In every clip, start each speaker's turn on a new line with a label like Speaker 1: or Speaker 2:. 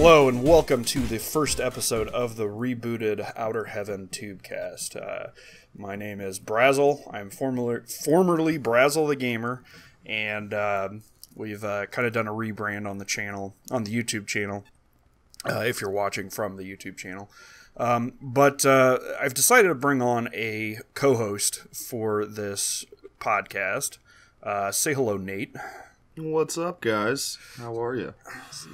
Speaker 1: Hello and welcome to the first episode of the rebooted Outer Heaven Tubecast. My name is Brasel. I'm formerly Brasel the Gamer, and we've kind of done a rebrand on the channel, on the YouTube channel, if you're watching from the YouTube channel. But I've decided to bring on a co-host for this podcast. Say hello, Nate.
Speaker 2: What's up, guys? How are you?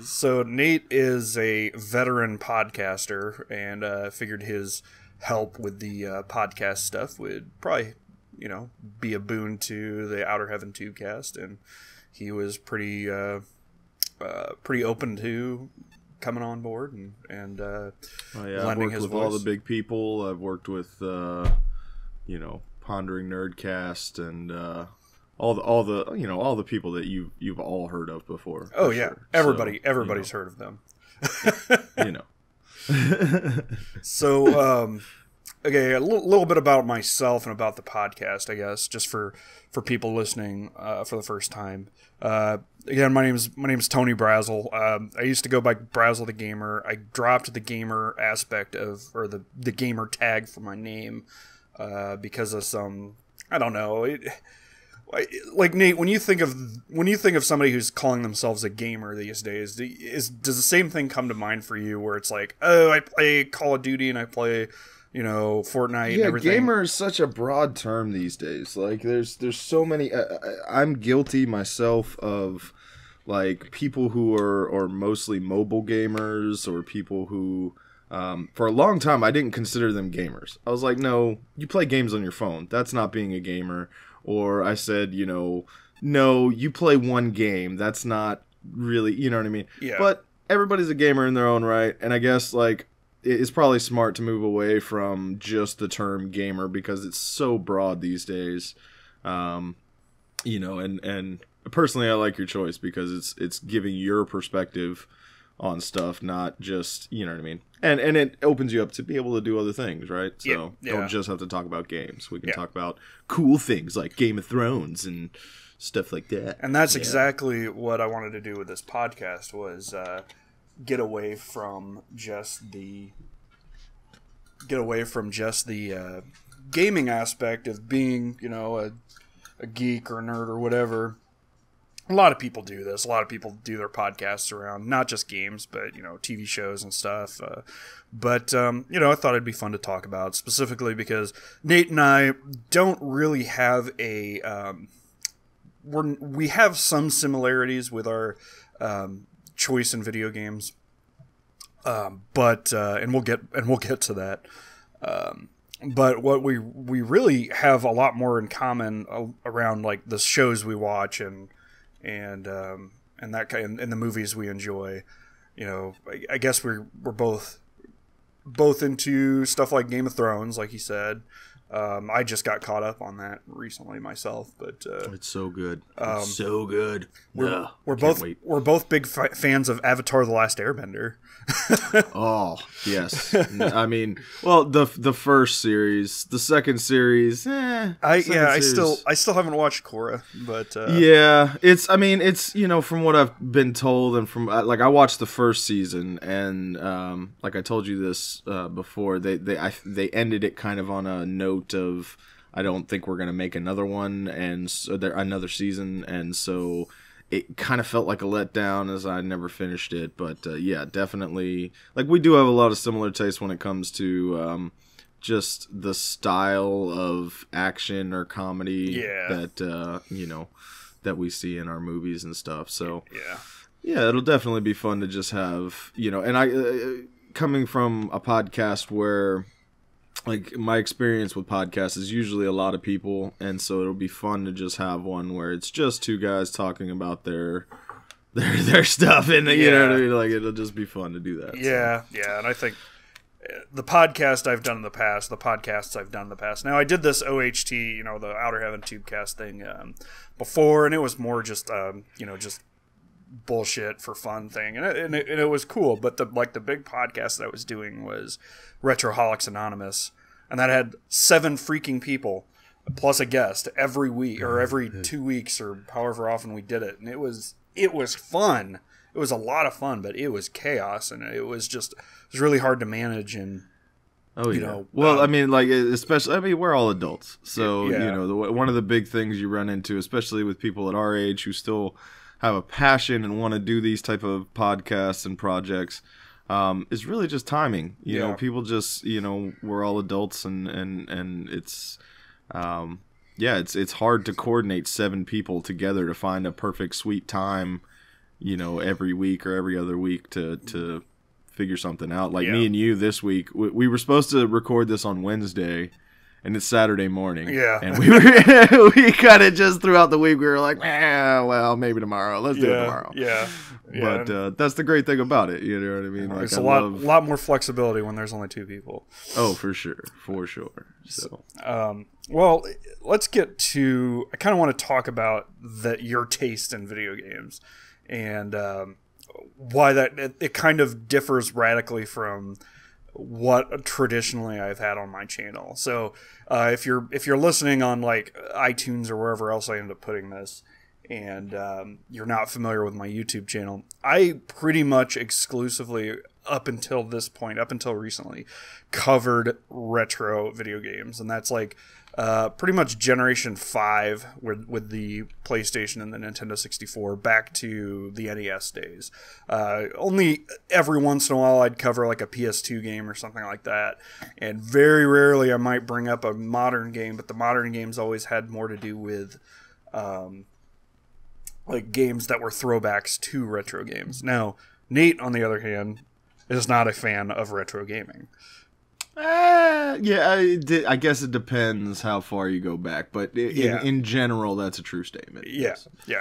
Speaker 1: So Nate is a veteran podcaster, and figured his help with the podcast stuff would probably, be a boon to the Outer Heaven Tubecast, and he was pretty open to coming on board and
Speaker 2: I've worked with all the big people. I've worked with Pondering Nerdcast and all the people that you've all heard of before.
Speaker 1: Oh yeah, sure. Everybody's heard of them. So okay, a little bit about myself and about the podcast, I guess, just for people listening for the first time. Again, my name's Tony Brasel. I used to go by Brasel the Gamer. I dropped the gamer aspect or the gamer tag for my name because of some, I don't know. Like Nate, when you think of somebody who's calling themselves a gamer these days, does the same thing come to mind for you? Where it's like, oh, I play Call of Duty and I play, Fortnite. And everything.
Speaker 2: Gamer is such a broad term these days. Like, there's so many. I'm guilty myself of like people who are mostly mobile gamers or people who. For a long time, I didn't consider them gamers. I was like, no, you play games on your phone. That's not being a gamer. Or I said, no, you play one game. That's not really, you know what I mean?
Speaker 1: Yeah.
Speaker 2: But everybody's a gamer in their own right. And I guess, like, it's probably smart to move away from just the term gamer because it's so broad these days. And personally, I like your choice because it's giving your perspective on stuff, not just, you know what I mean? And it opens you up to be able to do other things, right? So don't just have to talk about games. We can talk about cool things like Game of Thrones and stuff like that.
Speaker 1: And that's exactly what I wanted to do with this podcast was get away from just the gaming aspect of being, a geek or a nerd or whatever. A lot of people do this. A lot of people do their podcasts around not just games, but, TV shows and stuff. But I thought it'd be fun to talk about, specifically because Nate and I don't really have we have some similarities with our choice in video games. But we'll get to that. But what we really have a lot more in common around like the shows we watch and that kind, and the movies we enjoy. I guess we're both into stuff like Game of Thrones, like you said. I just got caught up on that recently myself, but
Speaker 2: it's so good. It's so good.
Speaker 1: We're both big fans of Avatar: The Last Airbender.
Speaker 2: Oh yes, I mean, well, the first series, the second series,
Speaker 1: I still haven't watched Korra, but
Speaker 2: it's from what I've been told and from like I watched the first season and like I told you this before, they ended it kind of on a note of I don't think we're gonna make another one and so another season, and so it kind of felt like a letdown as I never finished it. But definitely, like, we do have a lot of similar tastes when it comes to just the style of action or comedy that that we see in our movies and stuff. So it'll definitely be fun to just have, and I coming from a podcast where, like, my experience with podcasts is usually a lot of people, and so it'll be fun to just have one where it's just two guys talking about their stuff, and you know what I mean? Like, it'll just be fun to do that.
Speaker 1: Yeah, and I think the podcasts I've done in the past. Now, I did this OHT, the Outer Heaven Tubecast thing before, and it was more just, just bullshit for fun thing, and it was cool. But the big podcast that I was doing was Retroholics Anonymous, and that had 7 freaking people plus a guest every week or every 2 weeks or however often we did it, and it was fun. a lot of fun, but it was chaos, and it was really hard to manage. And
Speaker 2: well, I mean, like, especially, I mean, we're all adults, so one of the big things you run into, especially with people at our age who still have a passion and want to do these type of podcasts and projects, is really just timing. You know, people just, we're all adults, and it's it's hard to coordinate 7 people together to find a perfect sweet time, every week or every other week to figure something out. Like me and you this week, we were supposed to record this on Wednesday, and it's Saturday morning.
Speaker 1: Yeah.
Speaker 2: And we kind of just throughout the week, we were like, well, maybe tomorrow. Let's do it tomorrow.
Speaker 1: Yeah.
Speaker 2: But that's the great thing about it. You know what I mean? Like,
Speaker 1: there's a lot more flexibility when there's only 2 people.
Speaker 2: Oh, for sure. So,
Speaker 1: well, let's get to. I kind of want to talk about your taste in video games, and why it kind of differs radically from what traditionally I've had on my channel. So if you're listening on like iTunes or wherever else I end up putting this, and you're not familiar with my YouTube channel, I pretty much exclusively up until recently covered retro video games, and that's like pretty much Generation 5 with the PlayStation and the Nintendo 64 back to the NES days. Only every once in a while I'd cover like a PS2 game or something like that, and very rarely I might bring up a modern game, but the modern games always had more to do with like games that were throwbacks to retro games. Now, Nate, on the other hand, is not a fan of retro gaming.
Speaker 2: I guess it depends how far you go back, but in general, that's a true statement.
Speaker 1: Yeah,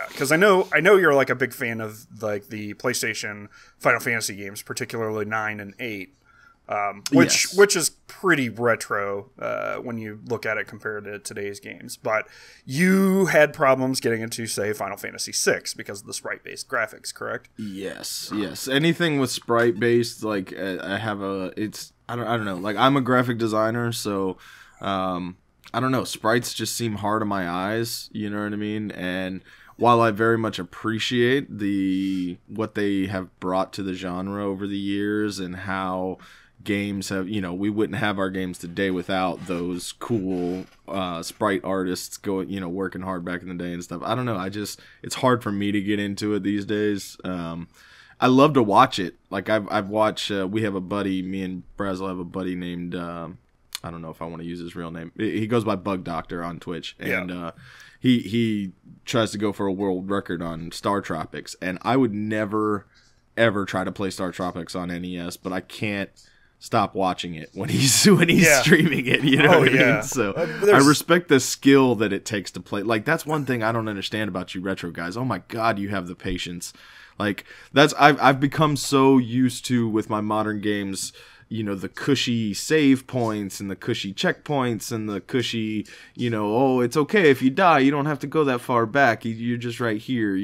Speaker 1: because I know you're like a big fan of like the PlayStation Final Fantasy games, particularly 9 and 8, which is pretty retro when you look at it compared to today's games. But you had problems getting into, say, Final Fantasy 6 because of the sprite-based graphics, correct?
Speaker 2: Yes. Anything with sprite-based, like I don't know. Like, I'm a graphic designer, so I don't know. Sprites just seem hard on my eyes. You know what I mean? And while I very much appreciate what they have brought to the genre over the years and how games have, we wouldn't have our games today without those cool sprite artists going, working hard back in the day and stuff. I don't know. It's hard for me to get into it these days. I love to watch it. Like I've watched. We have a buddy. Me and Brasel have a buddy named. I don't know if I want to use his real name. He goes by Bug Doctor on Twitch, and he tries to go for a world record on Star Tropics. And I would never ever try to play Star Tropics on NES, but I can't stop watching it when he's streaming it. You know what I mean? So I respect the skill that it takes to play. Like, that's one thing I don't understand about you retro guys. Oh my God, you have the patience. Like, I've become so used to, with my modern games, the cushy save points and the cushy checkpoints and the cushy, it's okay if you die, you don't have to go that far back, you're just right here,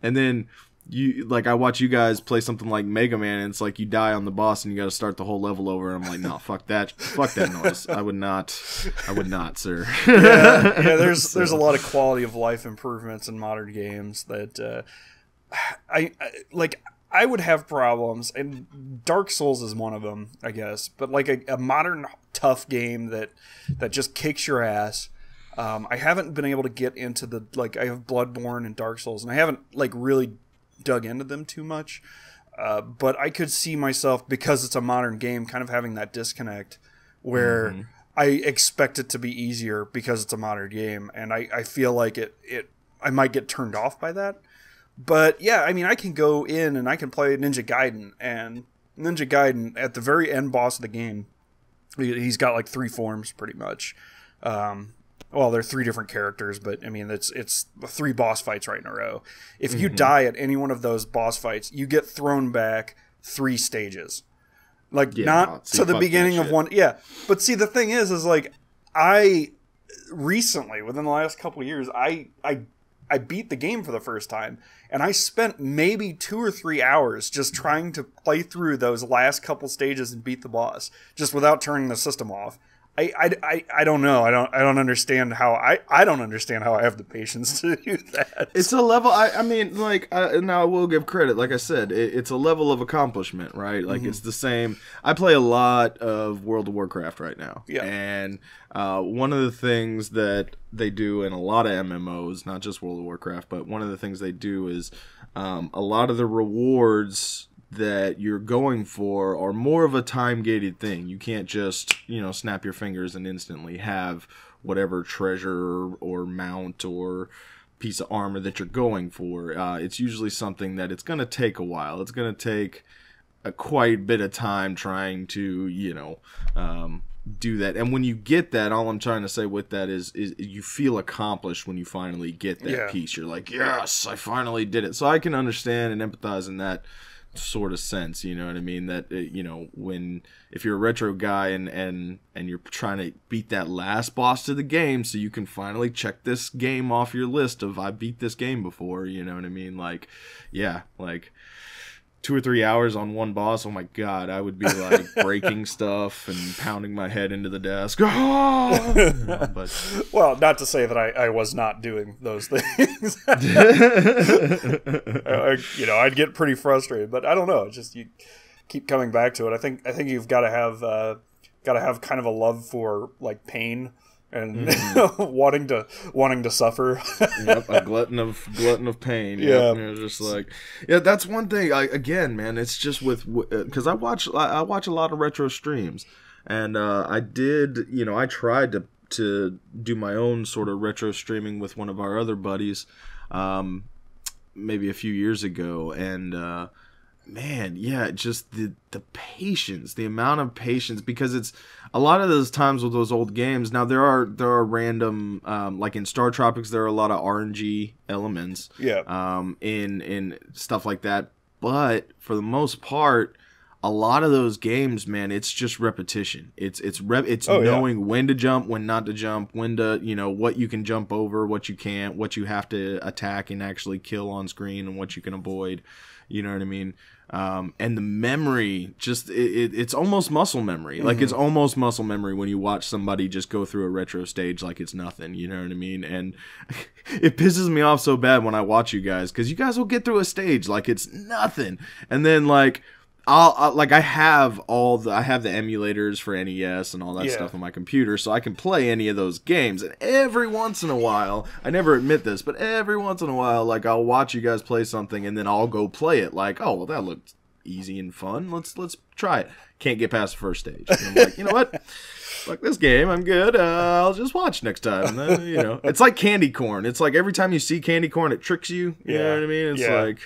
Speaker 2: and then I watch you guys play something like Mega Man, and it's like you die on the boss and you got to start the whole level over, and I'm like, no, fuck that noise. I would not, sir.
Speaker 1: There's a lot of quality of life improvements in modern games that I would have problems, and Dark Souls is one of them, I guess. But like a modern tough game that just kicks your ass. I haven't been able to get into I have Bloodborne and Dark Souls, and I haven't really dug into them too much. But I could see myself, because it's a modern game, kind of having that disconnect where I expect it to be easier because it's a modern game, and I feel like I might get turned off by that. But yeah, I mean, I can go in and I can play Ninja Gaiden, and Ninja Gaiden, at the very end boss of the game, he's got like 3 forms pretty much. Well, they're 3 different characters, but I mean, it's 3 boss fights right in a row. If you die at any one of those boss fights, you get thrown back 3 stages. Not to the beginning of one. Yeah. But see, the thing is like, I recently, within the last couple of years, I beat the game for the first time, and I spent maybe 2 or 3 hours just trying to play through those last couple stages and beat the boss, just without turning the system off. I don't know. I don't understand how I don't understand how I have the patience to do that.
Speaker 2: It's a level. I mean, like, now I will give credit. Like I said, it's a level of accomplishment, right? Like it's the same. I play a lot of World of Warcraft right now, and one of the things that they do in a lot of MMOs, not just World of Warcraft, but one of the things they do is a lot of the rewards that you're going for are more of a time-gated thing. You can't just, snap your fingers and instantly have whatever treasure or mount or piece of armor that you're going for. It's usually something that it's going to take a while. It's going to take a quite bit of time trying to, do that. And when you get that, all I'm trying to say with that is you feel accomplished when you finally get that piece. You're like, yes, I finally did it. So I can understand and empathize in that sort of sense, you know what I mean? That if you're a retro guy and you're trying to beat that last boss to the game, so you can finally check this game off your list of I beat this game before, you know what I mean? Like, yeah, like 2 or 3 hours on one boss. Oh my god, I would be like breaking stuff and pounding my head into the desk. But
Speaker 1: well, not to say that I was not doing those things. I'd get pretty frustrated, but I don't know. It's just you keep coming back to it. I think you've got to have kind of a love for like pain and wanting to suffer.
Speaker 2: Yep, a glutton of pain. Yep. Just like, that's one thing. Again, man, it's just because I watch a lot of retro streams, and I tried to do my own sort of retro streaming with one of our other buddies, maybe a few years ago, and man, just the patience, the amount of patience, because it's a lot of those times with those old games. Now there are random, like in Star Tropics, there are a lot of RNG elements, in stuff like that. But for the most part, a lot of those games, man, it's just repetition. It's knowing when to jump, when not to jump, when to, what you can jump over, what you can't, what you have to attack and actually kill on screen, and what you can avoid. You know what I mean? And the memory, just it's almost muscle memory. Like it's almost muscle memory when you watch somebody just go through a retro stage like it's nothing. You know what I mean? And it pisses me off so bad when I watch you guys, because you guys will get through a stage like it's nothing, and then like I have the emulators for NES and all that stuff on my computer, so I can play any of those games. And every once in a while, I never admit this, but every once in a while, like I'll watch you guys play something and then I'll go play it. Like, oh well, that looked easy and fun. Let's try it. Can't get past the first stage. And I'm like, you know what? Fuck this game. I'm good. I'll just watch next time. And then, it's like candy corn. It's like every time you see candy corn, it tricks you. You know what I mean? It's like,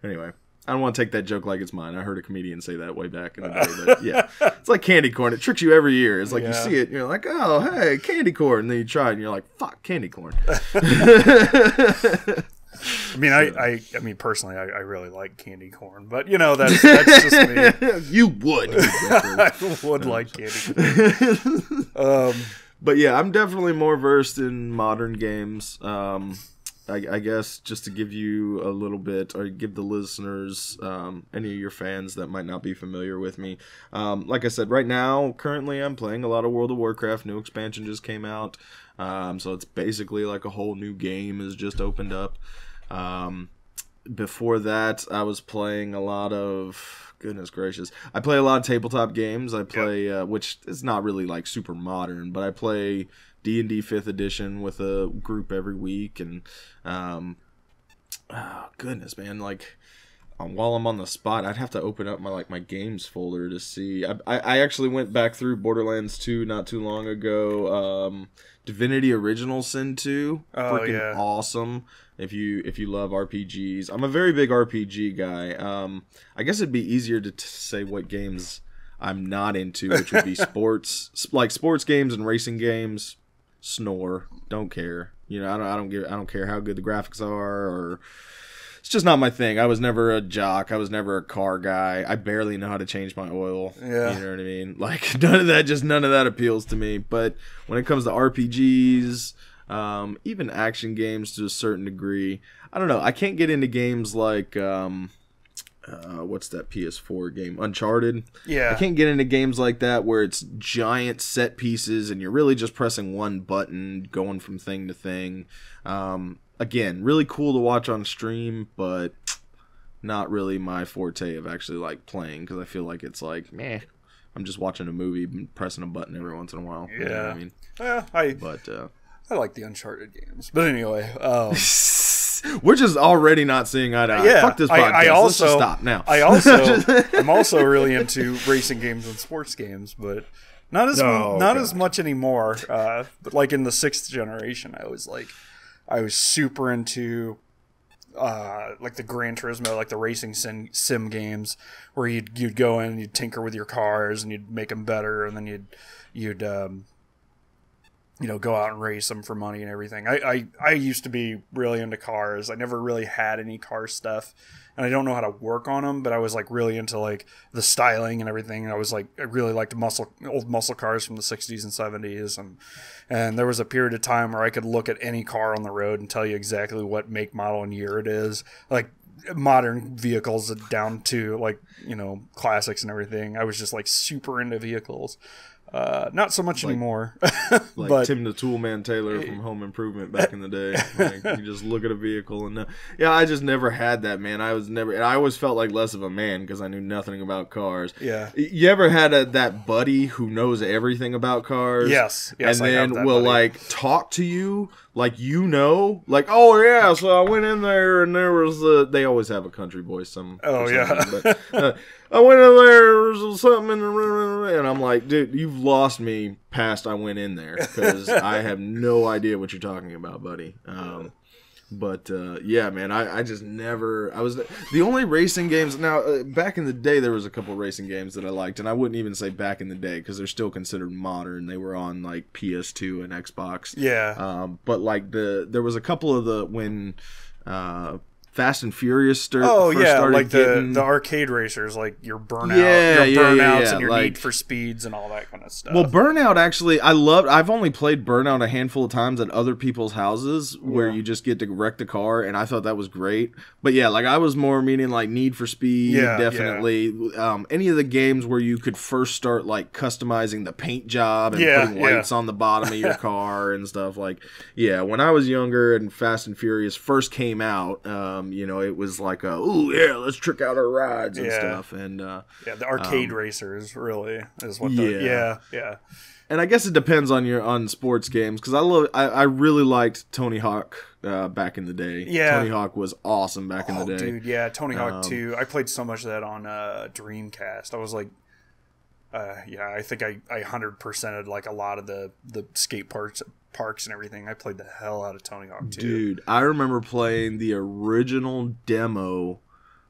Speaker 2: anyway. I don't want to take that joke like it's mine. I heard a comedian say that way back in the day. But yeah, it's like candy corn. It tricks you every year. It's like you see it, and you're like, oh, hey, candy corn. And then you try it, and you're like, fuck, candy corn.
Speaker 1: I mean, personally, I really like candy corn. But, that's just me.
Speaker 2: You would.
Speaker 1: I would like candy corn.
Speaker 2: But yeah, I'm definitely more versed in modern games. I guess just to give you a little bit, or give the listeners, any of your fans that might not be familiar with me. Like I said, right now, currently I'm playing a lot of World of Warcraft. New expansion just came out. So it's basically like a whole new game has just opened up. Before that, I was playing a lot of... Goodness gracious. I play a lot of tabletop games. I play, which is not really like super modern, but I play D&D 5th edition with a group every week, and goodness, man, like while I'm on the spot, I'd have to open up my games folder to see. I actually went back through Borderlands 2 not too long ago. Divinity Original Sin 2, freaking awesome. If you love RPGs, I'm a very big RPG guy. I guess it'd be easier to say what games I'm not into, which would be sports games and racing games. Snore, don't care. I don't care how good the graphics are, or it's just not my thing. I was never a jock. I was never a car guy. I barely know how to change my oil.
Speaker 1: Yeah.
Speaker 2: You know what I mean? Like none of that appeals to me. But when it comes to RPGs, even action games to a certain degree, I don't know. I can't get into games like what's that PS4 game? Uncharted.
Speaker 1: Yeah.
Speaker 2: I can't get into games like that where it's giant set pieces and you're really just pressing one button, going from thing to thing. Again, really cool to watch on stream, but not really my forte of actually like playing, because I feel like it's like, meh, I'm just watching a movie and pressing a button every once in a while.
Speaker 1: Yeah.
Speaker 2: You know what I mean?
Speaker 1: I like the Uncharted games. But anyway,
Speaker 2: we're just already not seeing eye to eye.
Speaker 1: Yeah,
Speaker 2: Fuck this podcast.
Speaker 1: I also,
Speaker 2: let's just stop now.
Speaker 1: I'm also really into racing games and sports games, but not as much anymore. But like in the 6th generation, I was super into like the Gran Turismo, like the racing sim games, where you'd go in and you'd tinker with your cars and you'd make them better, and then you'd go out and race them for money and everything. I used to be really into cars. I never really had any car stuff, and I don't know how to work on them, but I was like really into like the styling and everything. I really liked old muscle cars from the 60s and 70s, and there was a period of time where I could look at any car on the road and tell you exactly what make, model, and year it is. Like modern vehicles down to like, classics and everything. I was just like super into vehicles. Not so much anymore.
Speaker 2: Like
Speaker 1: but,
Speaker 2: Tim the Toolman Taylor from Home Improvement back in the day. Like, you just look at a vehicle and yeah, I just never had that, man. And I always felt like less of a man because I knew nothing about cars.
Speaker 1: Yeah.
Speaker 2: You ever had that buddy who knows everything about cars?
Speaker 1: Yes.
Speaker 2: And then will like talk to you like, like, oh yeah, so I went in there and there was they always have a country voice.
Speaker 1: Oh yeah.
Speaker 2: But, I went in there was something and I'm like, dude, you've lost me past I went in there, because I have no idea what you're talking about, buddy. Yeah, man, I just never, I was the only racing games. Now, back in the day, there was a couple racing games that I liked, and I wouldn't even say back in the day because they're still considered modern. They were on like PS2 and Xbox.
Speaker 1: Yeah.
Speaker 2: But like there was a couple of when Fast and Furious first started
Speaker 1: like
Speaker 2: getting...
Speaker 1: the arcade racers, like your Burnout, your Burnouts, and your
Speaker 2: like,
Speaker 1: Need for Speeds and all that kind of stuff.
Speaker 2: Well, Burnout, actually, I've only played Burnout a handful of times at other people's houses where you just get to wreck the car, and I thought that was great. But yeah, like I was more meaning like Need for Speed, definitely. Yeah. Any of the games where you could first start like customizing the paint job and putting lights on the bottom of your car and stuff. Like, yeah, when I was younger and Fast and Furious first came out, it was like let's trick out our rides and stuff. And
Speaker 1: the arcade racers really is what
Speaker 2: And I guess it depends on sports games, because I really liked Tony Hawk back in the day.
Speaker 1: Yeah,
Speaker 2: Tony Hawk was awesome back in the day.
Speaker 1: Dude, yeah, Tony Hawk 2. I played so much of that on Dreamcast. I was like, I think I 100%ed like a lot of the skate parks and everything. I played the hell out of Tony Hawk 2.
Speaker 2: Dude, I remember playing the original demo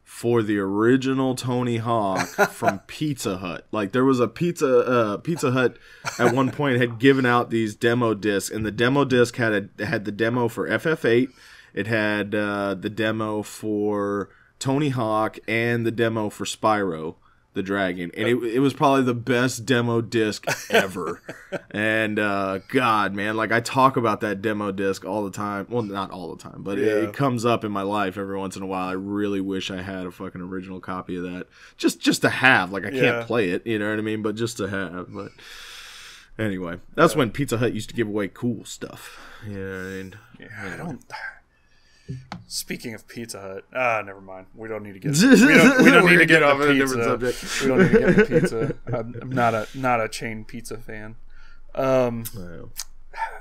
Speaker 2: for the original Tony Hawk from Pizza Hut. Like, there was a Pizza Hut at one point had given out these demo discs, and the demo disc had the demo for FF8. It had the demo for Tony Hawk and the demo for Spyro the Dragon, and it was probably the best demo disc ever. And God, man, like I talk about that demo disc all the time. Well, not all the time, but it comes up in my life every once in a while. I really wish I had a fucking original copy of that, just to have. Like, I can't play it, you know what I mean? But just to have. But anyway, that's when Pizza Hut used to give away cool stuff.
Speaker 1: I don't. Speaking of Pizza Hut, never mind. We don't need to get. We don't need to get off a different subject. We don't need to get into pizza. I'm not a chain pizza fan.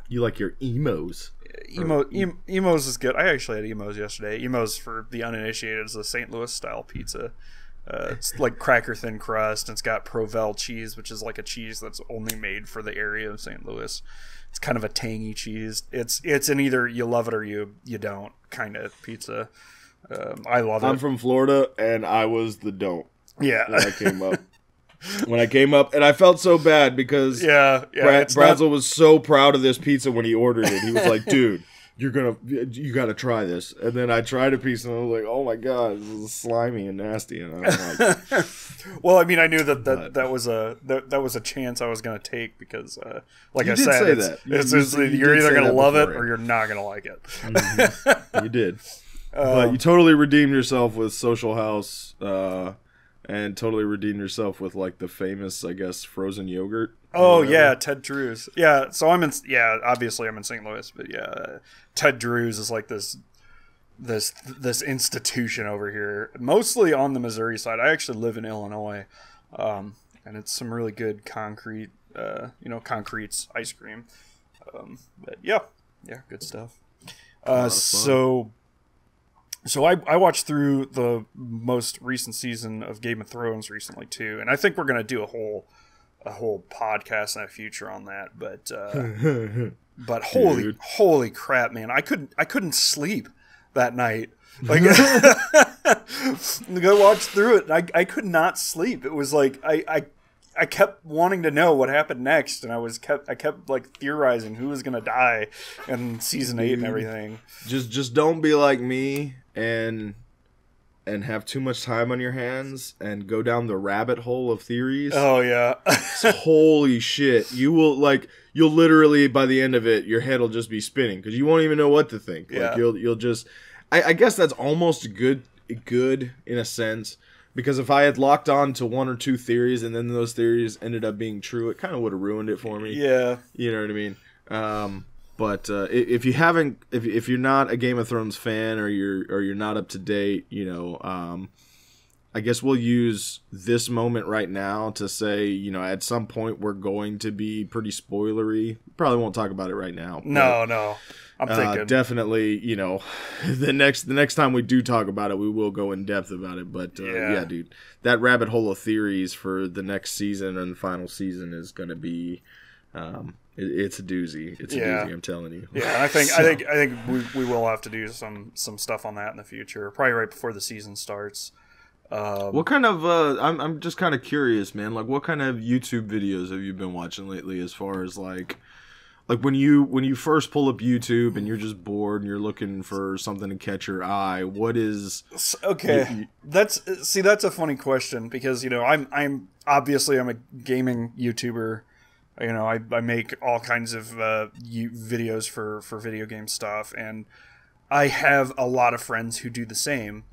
Speaker 2: You like your emos?
Speaker 1: Emos is good. I actually had emos yesterday. Emos, for the uninitiated, is a St. Louis style pizza. It's like cracker thin crust, and it's got Provel cheese, which is like a cheese that's only made for the area of St. Louis. It's kind of a tangy cheese. It's an either you love it or you don't kind of pizza. I love it.
Speaker 2: I'm from Florida, and I was the don't.
Speaker 1: Yeah.
Speaker 2: When I came up, and I felt so bad because Brasel was so proud of this pizza when he ordered it. He was like, dude, you got to try this. And then I tried a piece, and I was like, oh my God, this is slimy and nasty. And I was like...
Speaker 1: Well, I mean, I knew that was a chance I was going to take because, like I said, you're either going to love it or you're not going to like it.
Speaker 2: Mm-hmm. You did. But you totally redeemed yourself with Social House, and totally redeemed yourself with like the famous, I guess, frozen yogurt.
Speaker 1: Oh yeah, Ted Drew's. Yeah, so obviously I'm in St. Louis, but yeah, Ted Drew's is like this institution over here, mostly on the Missouri side. I actually live in Illinois, and it's some really good Concrete's ice cream. But yeah, good stuff. So I watched through the most recent season of Game of Thrones recently too, and I think we're gonna do a whole podcast in the future on that. But holy crap, man! I couldn't sleep that night. Like go watch through it. I could not sleep. It was like I kept wanting to know what happened next, and I kept like theorizing who was gonna die in season 8 and everything.
Speaker 2: Just don't be like me and have too much time on your hands and go down the rabbit hole of theories.
Speaker 1: Oh yeah.
Speaker 2: Holy shit. You'll literally by the end of it your head will just be spinning because you won't even know what to think.
Speaker 1: Yeah.
Speaker 2: Like you'll just I guess that's almost good in a sense. Because if I had locked on to one or two theories and then those theories ended up being true, it kind of would have ruined it for me.
Speaker 1: Yeah.
Speaker 2: You know what I mean? But if you're not a Game of Thrones fan or you're not up to date, I guess we'll use this moment right now to say, at some point we're going to be pretty spoilery. Probably won't talk about it right now.
Speaker 1: No. I'm thinking
Speaker 2: definitely, the next time we do talk about it, we will go in depth about it. But yeah, dude, that rabbit hole of theories for the next season and the final season is going to be, it's a doozy. It's a doozy. I'm telling you.
Speaker 1: Yeah, I think we will have to do some stuff on that in the future, probably right before the season starts.
Speaker 2: What kind of? I'm just kind of curious, man. Like, what kind of YouTube videos have you been watching lately? As far as like when you first pull up YouTube and you're just bored and you're looking for something to catch your eye, what is
Speaker 1: okay? That's a funny question because I'm obviously a gaming YouTuber. I make all kinds of videos for video game stuff, and I have a lot of friends who do the same,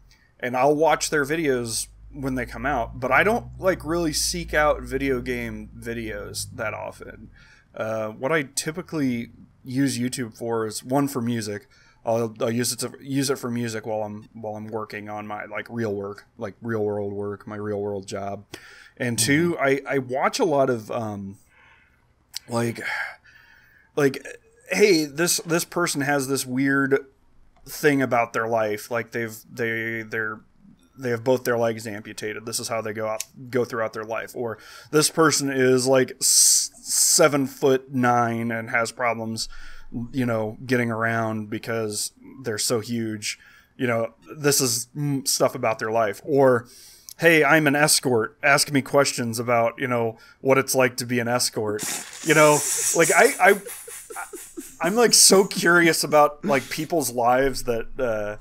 Speaker 1: and I'll watch their videos when they come out, but I don't really seek out video game videos that often. What I typically use YouTube for is one for music. I'll use it for music while I'm working on my real work, real world work, my real world job. And two, I watch a lot of hey, this person has this weird thing about their life, like they have both their legs amputated. This is how they go throughout their life. Or this person is 7'9" and has problems, getting around because they're so huge. This is stuff about their life. Or, hey, I'm an escort. Ask me questions about, what it's like to be an escort. I'm so curious about people's lives that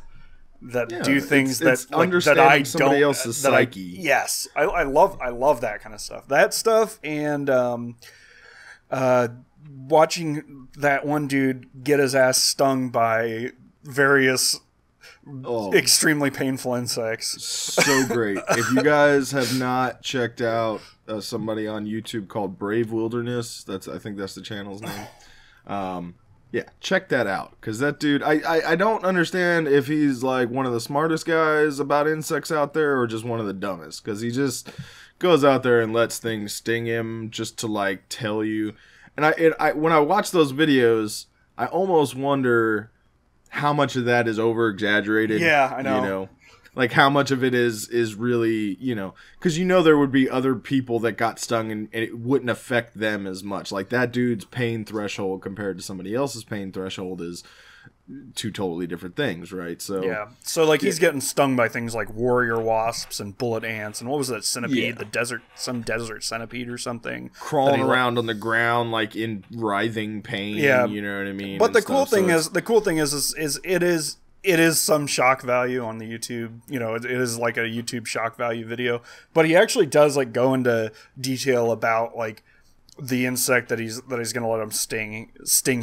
Speaker 1: do things that I
Speaker 2: somebody else's psyche.
Speaker 1: Yes, I love that kind of stuff. That stuff and watching that one dude get his ass stung by various extremely painful insects.
Speaker 2: So great. If you guys have not checked out somebody on YouTube called Brave Wilderness, I think that's the channel's name. Yeah, check that out, because that dude, I don't understand if he's one of the smartest guys about insects out there or just one of the dumbest, because he just goes out there and lets things sting him just to tell you. And I when I watch those videos, I almost wonder how much of that is over exaggerated.
Speaker 1: Yeah, I know.
Speaker 2: How much of it is really, because there would be other people that got stung and it wouldn't affect them as much. That dude's pain threshold compared to somebody else's pain threshold is two totally different things, right? So
Speaker 1: yeah. So he's getting stung by things like warrior wasps and bullet ants and what was that centipede? Yeah. Some desert centipede or something.
Speaker 2: Crawling around on the ground in writhing pain. Yeah. You know what I mean?
Speaker 1: But the cool thing is it is some shock value on the YouTube. It is a YouTube shock value video. But he actually does go into detail about the insect that he's going to let him sting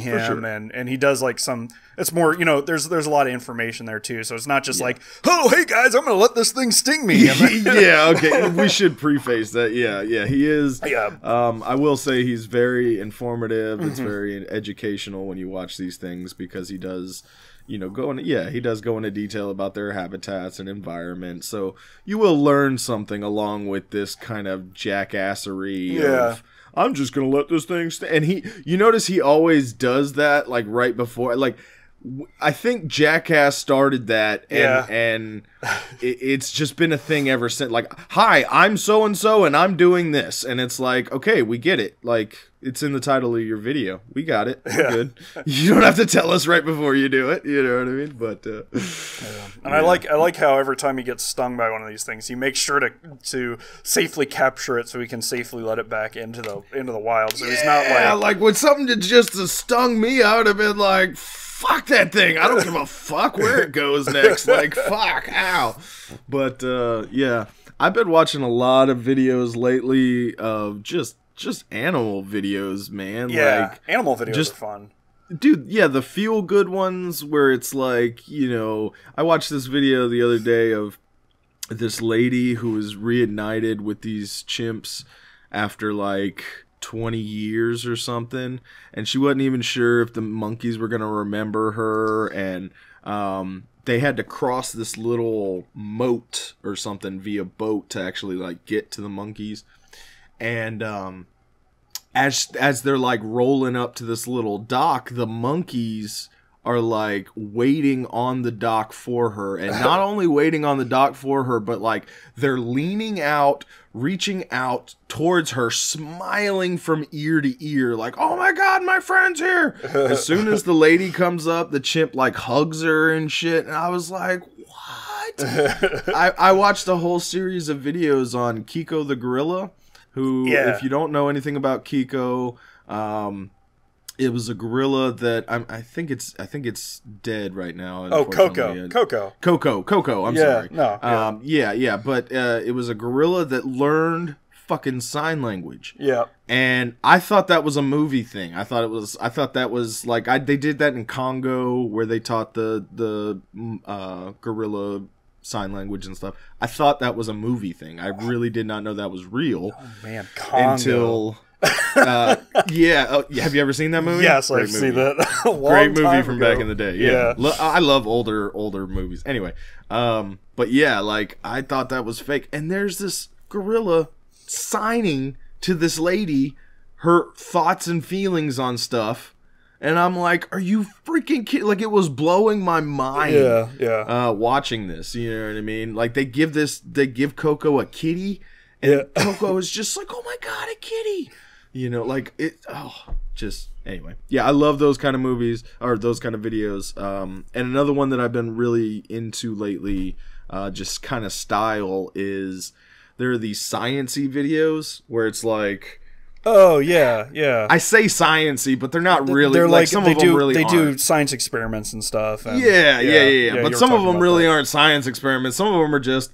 Speaker 1: him,
Speaker 2: sure.
Speaker 1: and he does like some. It's more, there's a lot of information there too, so it's not just like, oh hey guys, I'm going to let this thing sting me.
Speaker 2: Yeah, okay, we should preface that. Yeah, he is.
Speaker 1: Yeah.
Speaker 2: I will say he's very informative. It's very educational when you watch these things because he does. He does go into detail about their habitats and environment. So you will learn something along with this kind of jackassery of, I'm just going to let this thing and you notice he always does that, like, right before, like, I think Jackass started that, and it's just been a thing ever since. Like, hi, I'm so-and-so, and I'm doing this. And it's like, okay, we get it. Like, it's in the title of your video. We got it. We're good. You don't have to tell us right before you do it. You know what I mean? But
Speaker 1: and I like how every time he gets stung by one of these things, he makes sure to safely capture it so he can safely let it back into the wild. So he's not
Speaker 2: like when something just stung me, I would have been like, fuck that thing. I don't give a fuck where it goes next. Like, fuck, ow. But I've been watching a lot of videos lately of just animal videos, man.
Speaker 1: Yeah,
Speaker 2: like,
Speaker 1: animal videos are fun.
Speaker 2: Dude, yeah, the feel-good ones where it's like, I watched this video the other day of this lady who was reunited with these chimps after, like, 20 years or something, and she wasn't even sure if the monkeys were going to remember her, and they had to cross this little moat or something via boat to actually, like, get to the monkeys. And as they're like rolling up to this little dock, the monkeys are like waiting on the dock for her, and not only waiting on the dock for her, but like they're leaning out, reaching out towards her, smiling from ear to ear, like, oh my god, my friend's here. As soon as the lady comes up, the chimp like hugs her and shit, and I was like, what? I watched a whole series of videos on Kiko the Gorilla, who, if you don't know anything about Kiko, it was a gorilla that I think it's dead right now.
Speaker 1: Oh, Coco.
Speaker 2: I'm sorry. No. But it was a gorilla that learned fucking sign language. Yeah. And I thought that was a movie thing. I thought that was like they did that in Congo where they taught the gorilla sign language and stuff. I thought that was a movie thing. I really did not know that was real.
Speaker 1: Oh man, Congo.
Speaker 2: Until have you ever seen that movie?
Speaker 1: Yes, I've seen that.
Speaker 2: Great movie from back in the day. Yeah. I love older movies. Anyway, but yeah, like I thought that was fake. And there's this gorilla signing to this lady her thoughts and feelings on stuff. And I'm like, are you freaking kidding? Like, it was blowing my mind watching this. You know what I mean? Like, they give Coco a kitty, and Coco is just like, oh my god, a kitty. You know, like, anyway. Yeah, I love those kind of movies, or those kind of videos. And another one that I've been really into lately, just kind of style, is there are these science-y videos where it's like,
Speaker 1: oh yeah.
Speaker 2: I say sciencey, but they're not really. They're like some of them really.
Speaker 1: They do science experiments and stuff. And
Speaker 2: yeah. But some of them really aren't science experiments. Some of them are just,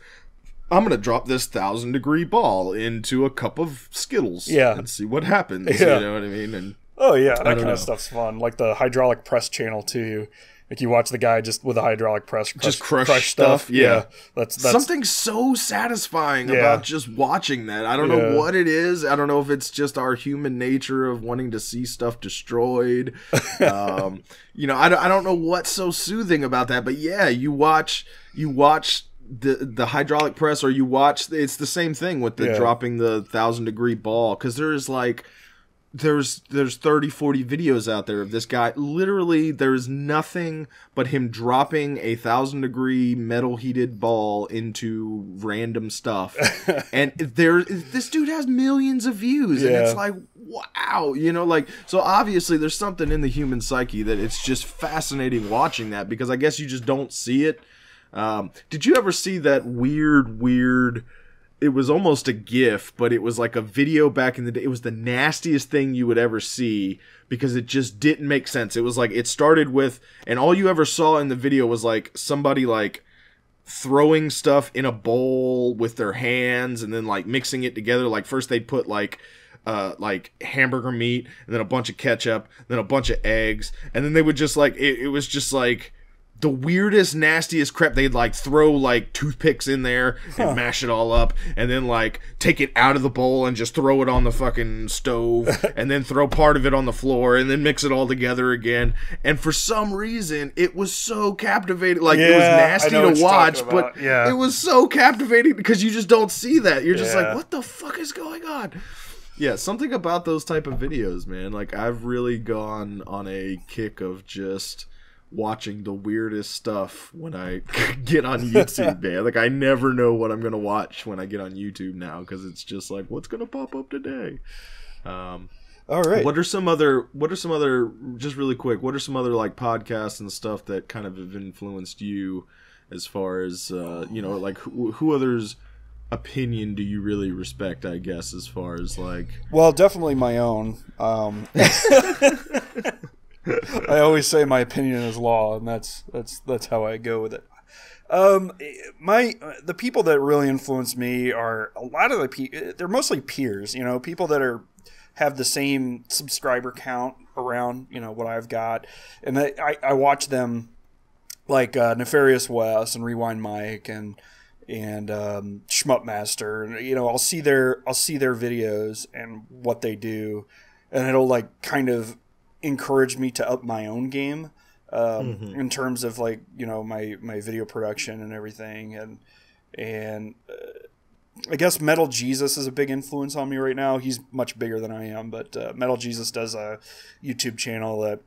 Speaker 2: I'm gonna drop this 1,000-degree ball into a cup of Skittles, and see what happens. You know what I mean? And
Speaker 1: that kind of stuff's fun. Like the hydraulic press channel too. Like you watch the guy just with a hydraulic press just crush stuff. Yeah. That's
Speaker 2: something so satisfying about just watching that. I don't know what it is. I don't know if it's just our human nature of wanting to see stuff destroyed. I don't know what's so soothing about that. But yeah, you watch the hydraulic press, or you watch. It's the same thing with the dropping the 1,000-degree ball, because there's 30, 40 videos out there of this guy. Literally, there's nothing but him dropping a 1,000-degree metal heated ball into random stuff. And this dude has millions of views. And it's like, wow. So obviously there's something in the human psyche that it's just fascinating watching that, because I guess you just don't see it. Did you ever see that weird, it was almost a GIF, but it was like a video back in the day. It was the nastiest thing you would ever see, because it just didn't make sense. It was like, it started with, and all you ever saw in the video was like somebody like throwing stuff in a bowl with their hands and then like mixing it together. Like first they'd put like like hamburger meat, and then a bunch of ketchup, then a bunch of eggs, and then they would just like it was just like the weirdest, nastiest crap. They'd like throw like toothpicks in there and mash it all up, and then like take it out of the bowl and just throw it on the fucking stove, and then throw part of it on the floor, and then mix it all together again. And for some reason, it was so captivating. Like, it was nasty to watch, but it was so captivating because you just don't see that. You're just like, what the fuck is going on? Yeah, something about those type of videos, man. Like, I've really gone on a kick of just watching the weirdest stuff when I get on YouTube, man. Like, I never know what I'm gonna watch when I get on YouTube now, because it's just like, what's gonna pop up today?
Speaker 1: All right.
Speaker 2: What are some other just really quick, what are some other like podcasts and stuff that kind of have influenced you as far as like who others' opinion do you really respect, I guess, as far as like...
Speaker 1: Well, definitely my own. I always say my opinion is law, and that's how I go with it. The people that really influence me are a lot of the people. They're mostly peers, people that have the same subscriber count around, what I've got, and I watch them, like Nefarious West and Rewind Mike and Shmup Master, and I'll see their videos and what they do, and it'll like kind of encourage me to up my own game in terms of like my video production and everything, and I guess Metal Jesus is a big influence on me right now. He's much bigger than I am, but Metal Jesus does a YouTube channel that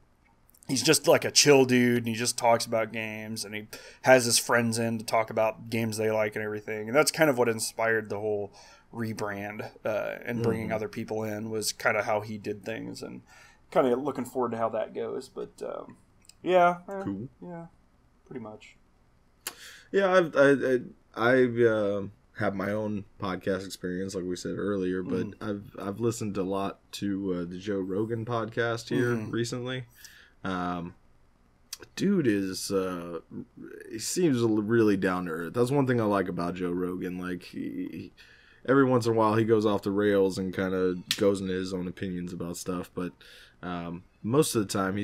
Speaker 1: he's just like a chill dude, and he just talks about games, and he has his friends in to talk about games they like and everything, and that's kind of what inspired the whole rebrand and bringing other people in, was kind of how he did things, and kind of looking forward to how that goes. But cool. Yeah, pretty much.
Speaker 2: Yeah, I've have my own podcast experience, like we said earlier, but I've listened a lot to the Joe Rogan podcast here recently. Dude is he seems really down to earth. That's one thing I like about Joe Rogan. Like, he every once in a while he goes off the rails and kind of goes into his own opinions about stuff, but most of the time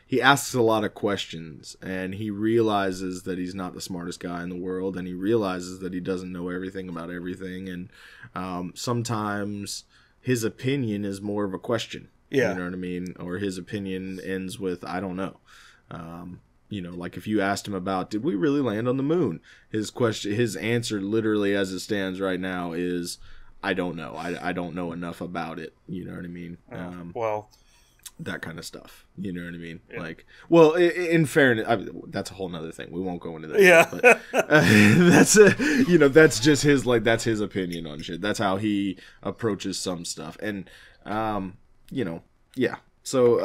Speaker 2: he asks a lot of questions, and he realizes that he's not the smartest guy in the world, and he realizes that he doesn't know everything about everything, and sometimes his opinion is more of a question.
Speaker 1: Yeah.
Speaker 2: You know what I mean? Or his opinion ends with, I don't know. Like if you asked him about, did we really land on the moon? His answer literally as it stands right now is, I don't know. I don't know enough about it. You know what I mean? That kind of stuff. You know what I mean? Yeah. Like, well, in fairness, that's a whole nother thing. We won't go into that.
Speaker 1: Yeah.
Speaker 2: But, that's just that's his opinion on shit. That's how he approaches some stuff. And, yeah. So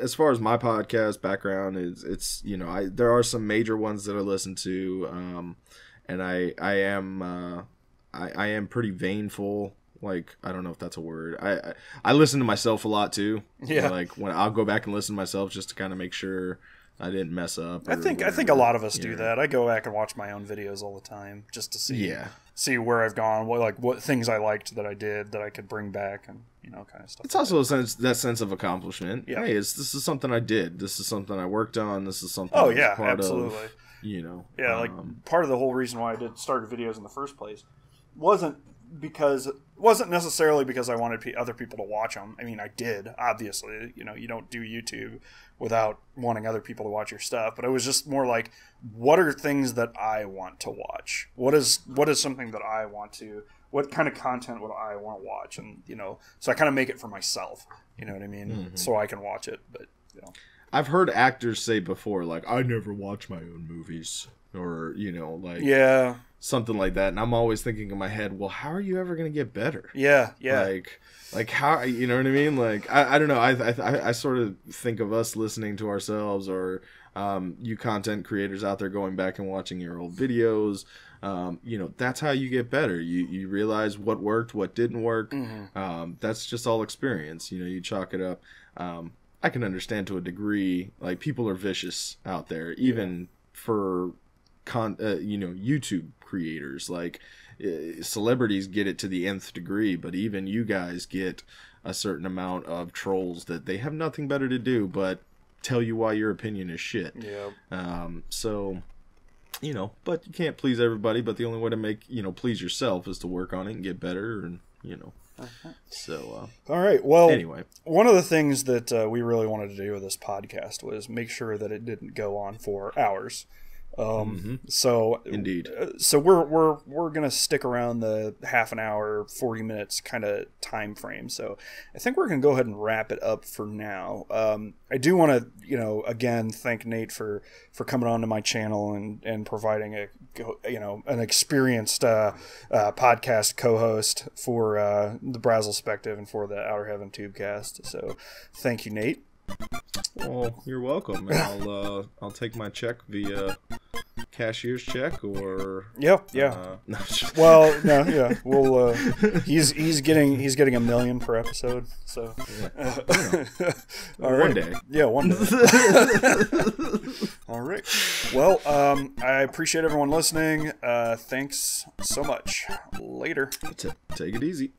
Speaker 2: as far as my podcast background it's there are some major ones that I listen to, and I am pretty vainful. Like, I don't know if that's a word. I listen to myself a lot too.
Speaker 1: Yeah.
Speaker 2: Like, when I'll go back and listen to myself just to kind of make sure I didn't mess up.
Speaker 1: I think a lot of us do that. I go back and watch my own videos all the time just to see where I've gone, what things I liked that I did that I could bring back, and kind of stuff.
Speaker 2: It's also that sense of accomplishment.
Speaker 1: Yeah.
Speaker 2: Hey, this is something I did. This is something I worked on. This is something.
Speaker 1: Oh yeah, absolutely.
Speaker 2: Of,
Speaker 1: part of the whole reason why I started videos in the first place wasn't necessarily because I wanted other people to watch them. I mean, I did, obviously. You don't do YouTube without wanting other people to watch your stuff. But it was just more like, what are things that I want to watch? What is something that I want to? What kind of content would I want to watch? And so I kind of make it for myself. You know what I mean? So I can watch it. But
Speaker 2: I've heard actors say before, like, I never watch my own movies, or something like that, and I'm always thinking in my head, well, how are you ever going to get better?
Speaker 1: Yeah.
Speaker 2: Like how, you know what I mean? Like, I don't know. I sort of think of us listening to ourselves, or you content creators out there going back and watching your old videos. That's how you get better. You realize what worked, what didn't work. That's just all experience. You chalk it up. I can understand to a degree, like, people are vicious out there, even for YouTube creators. Like, celebrities get it to the nth degree, but even you guys get a certain amount of trolls that they have nothing better to do but tell you why your opinion is shit.
Speaker 1: Yeah.
Speaker 2: So, but you can't please everybody, but the only way to make, please yourself is to work on it and get better, and, so.
Speaker 1: All right. Well,
Speaker 2: anyway,
Speaker 1: one of the things that we really wanted to do with this podcast was make sure that it didn't go on for hours. So
Speaker 2: indeed.
Speaker 1: So we're gonna stick around the half an hour, 40 minutes kind of time frame. So I think we're gonna go ahead and wrap it up for now. I do want to again thank Nate for coming on to my channel and providing an experienced podcast co-host for the Brasel Spective and for the Outer Heaven Tubecast. So thank you, Nate.
Speaker 2: Well, you're welcome. And I'll take my check via cashier's check or
Speaker 1: yeah.
Speaker 2: No.
Speaker 1: Well, no, yeah. Well, he's getting $1 million per episode. So
Speaker 2: yeah.
Speaker 1: All right.
Speaker 2: One day.
Speaker 1: Yeah, one day. All right. Well, I appreciate everyone listening. Thanks so much. Later.
Speaker 2: Take it easy.